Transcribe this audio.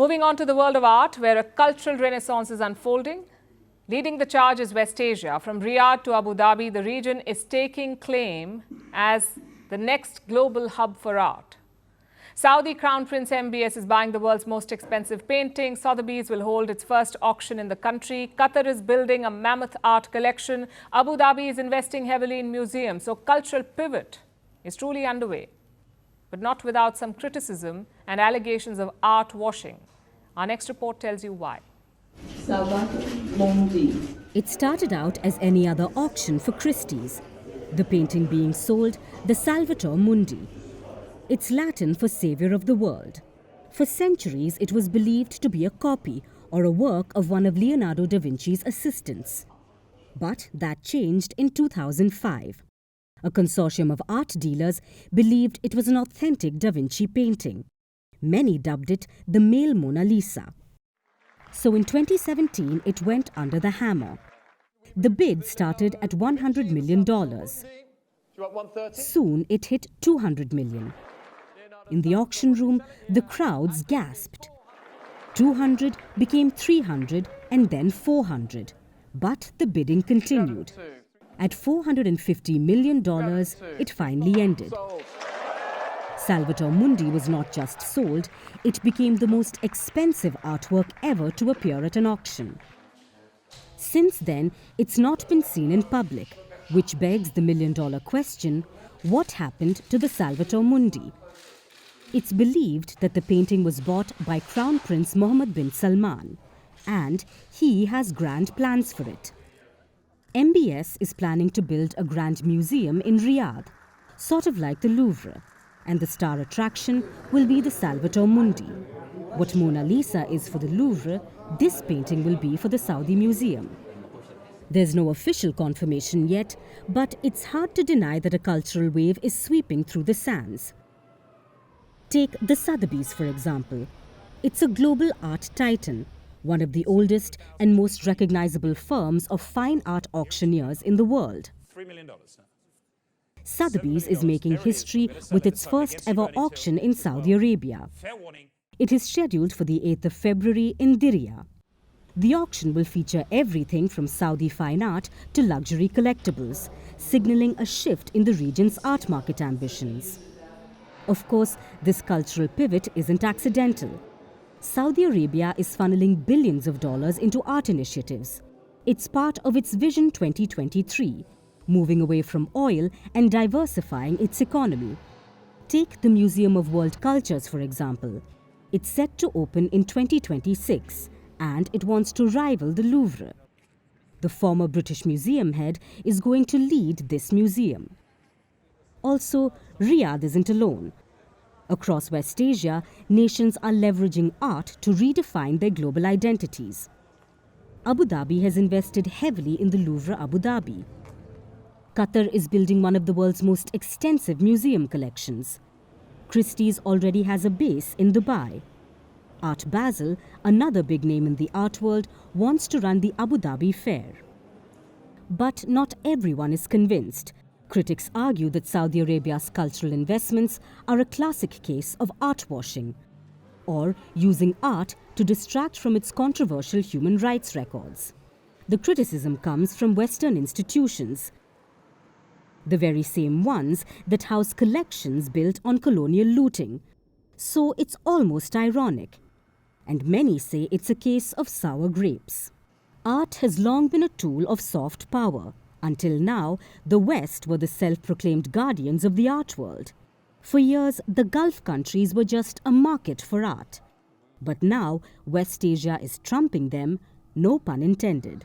Moving on to the world of art, where a cultural renaissance is unfolding. Leading the charge is West Asia. From Riyadh to Abu Dhabi, the region is taking claim as the next global hub for art. Saudi Crown Prince MBS is buying the world's most expensive painting. Sotheby's will hold its first auction in the country. Qatar is building a mammoth art collection. Abu Dhabi is investing heavily in museums. So cultural pivot is truly underway, but not without some criticism and allegations of art washing. Our next report tells you why. It started out as any other auction for Christie's. The painting being sold, the Salvator Mundi. It's Latin for Saviour of the World. For centuries, it was believed to be a copy or a work of one of Leonardo da Vinci's assistants. But that changed in 2005. A consortium of art dealers believed it was an authentic Da Vinci painting. Many dubbed it the male Mona Lisa. So in 2017, it went under the hammer. The bid started at $100 million. Soon it hit $200 million. In the auction room, the crowds gasped. 200 became 300 and then 400. But the bidding continued. At $450 million, it finally ended. Salvator Mundi was not just sold, it became the most expensive artwork ever to appear at an auction. Since then, it's not been seen in public, which begs the million-dollar question, what happened to the Salvator Mundi? It's believed that the painting was bought by Crown Prince Mohammed bin Salman, and he has grand plans for it. MBS is planning to build a grand museum in Riyadh, sort of like the Louvre, and the star attraction will be the Salvator Mundi. What Mona Lisa is for the Louvre, this painting will be for the Saudi Museum. There's no official confirmation yet, but it's hard to deny that a cultural wave is sweeping through the sands. Take the Sotheby's, for example. It's a global art titan, one of the oldest and most recognizable firms of fine art auctioneers in the world. $3 million. Sotheby's is making history with its first ever auction in Saudi Arabia. It is scheduled for the 8th of February in Diriyah. The auction will feature everything from Saudi fine art to luxury collectibles, signaling a shift in the region's art market ambitions. Of course, this cultural pivot isn't accidental. Saudi Arabia is funneling billions of dollars into art initiatives. It's part of its Vision 2023, moving away from oil and diversifying its economy. Take the Museum of World Cultures, for example. It's set to open in 2026, and it wants to rival the Louvre. The former British museum head is going to lead this museum. Also, Riyadh isn't alone. Across West Asia, nations are leveraging art to redefine their global identities. Abu Dhabi has invested heavily in the Louvre Abu Dhabi. Qatar is building one of the world's most extensive museum collections. Christie's already has a base in Dubai. Art Basel, another big name in the art world, wants to run the Abu Dhabi Fair. But not everyone is convinced. Critics argue that Saudi Arabia's cultural investments are a classic case of art washing, or using art to distract from its controversial human rights records. The criticism comes from Western institutions, the very same ones that house collections built on colonial looting. So it's almost ironic. And many say it's a case of sour grapes. Art has long been a tool of soft power. Until now, the West were the self-proclaimed guardians of the art world. For years, the Gulf countries were just a market for art. But now, West Asia is trumping them, no pun intended.